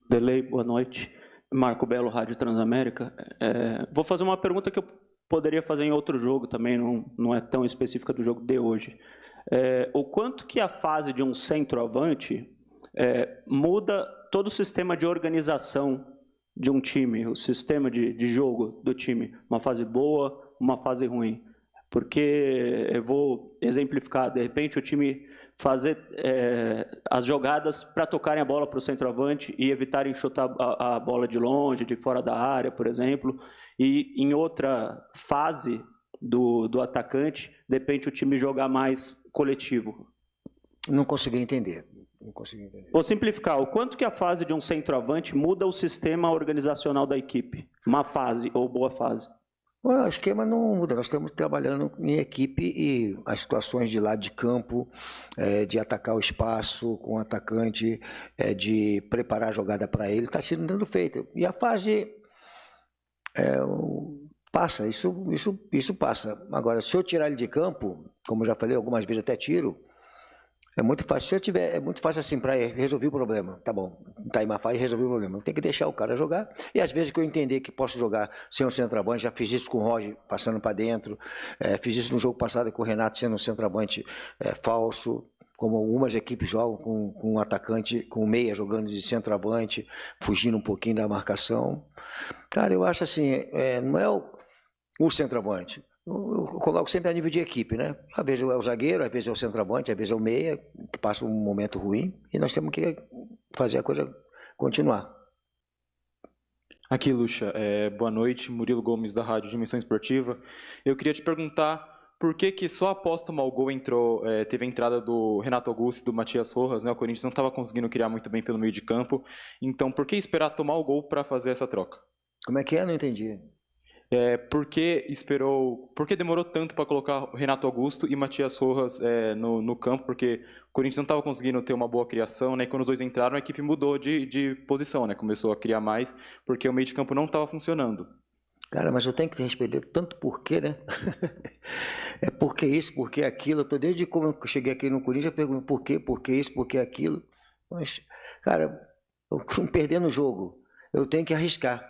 Delei, boa noite. Marco Belo, Rádio Transamérica. Vou fazer uma pergunta que eu poderia fazer em outro jogo também, não é tão específica do jogo de hoje. O quanto que a fase de um centroavante muda todo o sistema de organização de um time, o sistema de jogo do time, uma fase boa, uma fase ruim. Porque eu vou exemplificar, de repente o time fazer as jogadas para tocarem a bola para o centroavante e evitarem chutar a bola de longe, de fora da área, por exemplo, e em outra fase do atacante, de repente o time jogar mais coletivo. Não consegui entender. Não consegui entender. Vou simplificar, o quanto que a fase de um centroavante muda o sistema organizacional da equipe? Má fase ou boa fase? O esquema não muda, nós estamos trabalhando em equipe e as situações de lado de campo, de atacar o espaço com o atacante, de preparar a jogada para ele, está sendo feito. E a fase passa, isso passa. Agora, se eu tirar ele de campo, como eu já falei algumas vezes, até tiro, é muito fácil. Se eu tiver, é muito fácil assim para resolver o problema. Tá bom, tá em uma fase e resolver o problema. Tem que deixar o cara jogar. E às vezes que eu entender que posso jogar sem um centroavante, já fiz isso com o Roger passando para dentro, fiz isso no jogo passado com o Renato sendo um centroavante falso, como algumas equipes jogam com um atacante, com um meia jogando de centroavante, fugindo um pouquinho da marcação. Cara, eu acho assim, não é o centroavante. Eu coloco sempre a nível de equipe, né? Às vezes é o zagueiro, às vezes é o centroavante, às vezes é o meia, que passa um momento ruim, e nós temos que fazer a coisa continuar. Aqui, Lucha, boa noite, Murilo Gomes, da Rádio Dimensão Esportiva. Eu queria te perguntar por que só após tomar o gol teve a entrada do Renato Augusto e do Matias Rojas, né? O Corinthians não estava conseguindo criar muito bem pelo meio de campo, então por que esperar tomar o gol para fazer essa troca? Como é que é? Não entendi. Por que demorou tanto para colocar Renato Augusto e Matias Rojas no campo? Porque o Corinthians não estava conseguindo ter uma boa criação, né? E quando os dois entraram, a equipe mudou de posição, né? Começou a criar mais, porque o meio de campo não estava funcionando. Cara, mas eu tenho que te responder tanto porquê, né? É porque isso, porque aquilo. Eu tô desde como eu cheguei aqui no Corinthians, eu pergunto por que isso, por que aquilo. Mas, cara, eu perdendo o jogo, eu tenho que arriscar.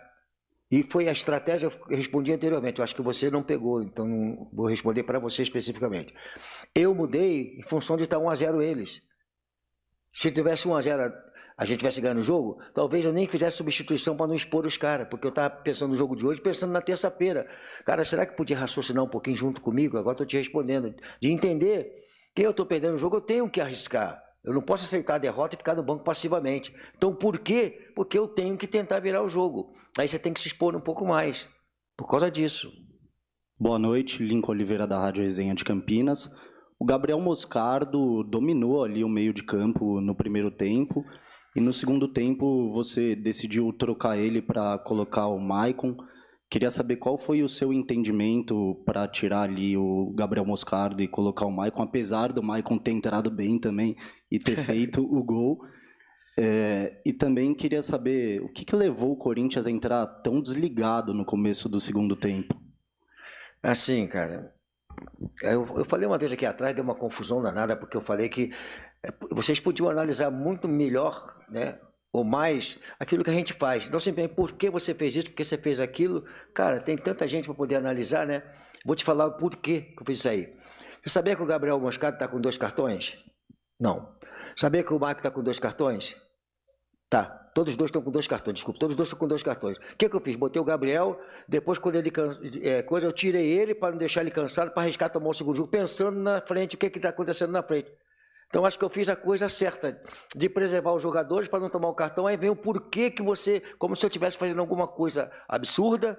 E foi a estratégia, eu respondi anteriormente, eu acho que você não pegou, então não vou responder para você especificamente. Eu mudei em função de estar 1-0 eles. Se tivesse 1-0, a gente tivesse ganhando o jogo, talvez eu nem fizesse substituição para não expor os caras, porque eu estava pensando no jogo de hoje, pensando na terça-feira. Cara, será que podia raciocinar um pouquinho junto comigo? Agora estou te respondendo. De entender que eu estou perdendo o jogo, eu tenho que arriscar. Eu não posso aceitar a derrota e ficar no banco passivamente. Então, por quê? Porque eu tenho que tentar virar o jogo. Aí você tem que se expor um pouco mais, por causa disso. Boa noite, Lincoln Oliveira da Rádio Resenha de Campinas. O Gabriel Moscardo dominou ali o meio de campo no primeiro tempo e no segundo tempo você decidiu trocar ele para colocar o Maicon. Queria saber qual foi o seu entendimento para tirar ali o Gabriel Moscardo e colocar o Maicon, apesar do Maicon ter entrado bem também e ter feito o gol. E também queria saber o que levou o Corinthians a entrar tão desligado no começo do segundo tempo. Assim, cara, eu falei uma vez aqui atrás, deu uma confusão danada, porque eu falei que vocês podiam analisar muito melhor, né, ou mais, aquilo que a gente faz. Não simplesmente por que você fez isso, por que você fez aquilo. Cara, tem tanta gente para poder analisar, né? Vou te falar o porquê que eu fiz isso aí. Você sabia que o Gabriel Moscardo está com 2 cartões? Não. Sabia que o Marco está com 2 cartões? Tá, todos os dois estão com 2 cartões, desculpa, todos os dois estão com 2 cartões. O que eu fiz? Botei o Gabriel, depois quando ele eu tirei ele para não deixar ele cansado, para arriscar tomar o segundo jogo, pensando na frente, o que está acontecendo na frente. Então acho que eu fiz a coisa certa, de preservar os jogadores para não tomar o cartão, aí vem o porquê que você, como se eu estivesse fazendo alguma coisa absurda,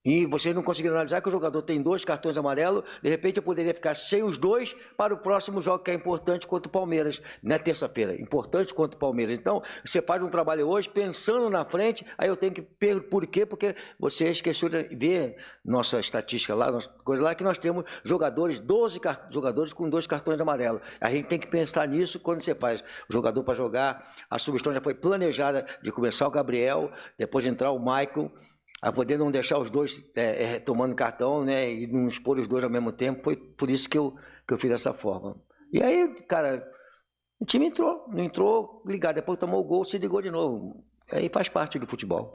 e vocês não conseguiram analisar que o jogador tem 2 cartões amarelos, de repente eu poderia ficar sem os 2 para o próximo jogo que é importante contra o Palmeiras, na terça-feira, importante contra o Palmeiras. Então, você faz um trabalho hoje pensando na frente, aí eu tenho que por quê? Porque você esqueceu de ver nossa estatística lá, nossa coisa lá, que nós temos jogadores, 12 jogadores com 2 cartões amarelos. A gente tem que pensar nisso quando você faz o jogador para jogar. A substituição já foi planejada de começar o Gabriel, depois entrar o Maicon, a poder não deixar os dois tomando cartão, né, e não expor os dois ao mesmo tempo. Foi por isso que eu fiz dessa forma. E aí, cara, o time não entrou ligado, depois tomou o gol, se ligou de novo. Aí faz parte do futebol.